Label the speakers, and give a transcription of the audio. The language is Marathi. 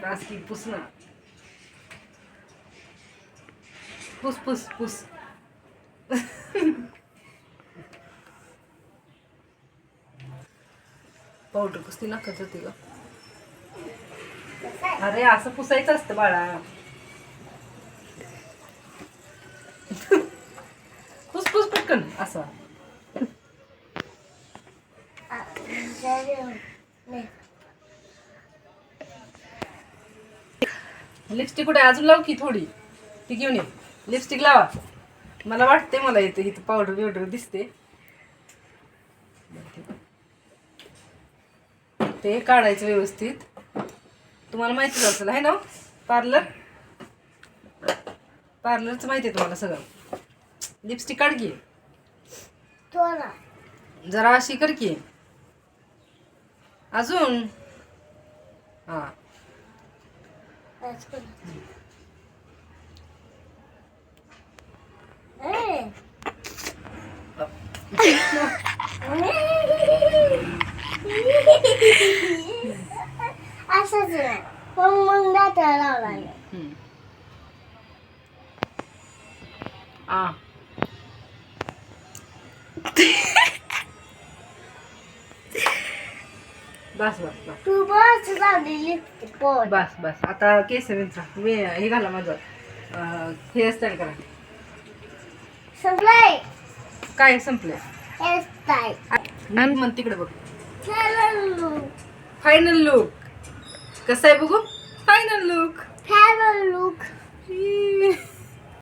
Speaker 1: बस की पुस ना. पुस पुस पुस. पावडर पुसती नका जाते ग. अरे असं पुसायचं असतं बाळा. पुस पुस पटकन असं. लिपस्टिक कुठे अजून लाव की थोडी. ती घेऊन ये. लिपस्टिक लावा. मला वाटते मला इथं इथं पावडर बिवडर दिसते. ते काढायचं व्यवस्थित. तुम्हाला माहितीच असेल आहे ना पार्लर. पार्लरचं माहिती आहे तुम्हाला सगळं. लिपस्टिक काढ की जरा अशी कर की अजून. हा
Speaker 2: असंच नाही पण मग दाता लावला.
Speaker 1: आ बस बस बस
Speaker 2: तू बस लावली लिपस्टिक पण
Speaker 1: बस बस. आता केस विंचरा. मी हे घाला माझं हेअरस्टाईल करा.
Speaker 2: संपलाय
Speaker 1: काय संपले.
Speaker 2: हेअरस्टाईल
Speaker 1: आणि मग तिकडे बघ.
Speaker 2: फॅरल
Speaker 1: फायनल लुक कसा आहे बघू. Final look.
Speaker 2: लुक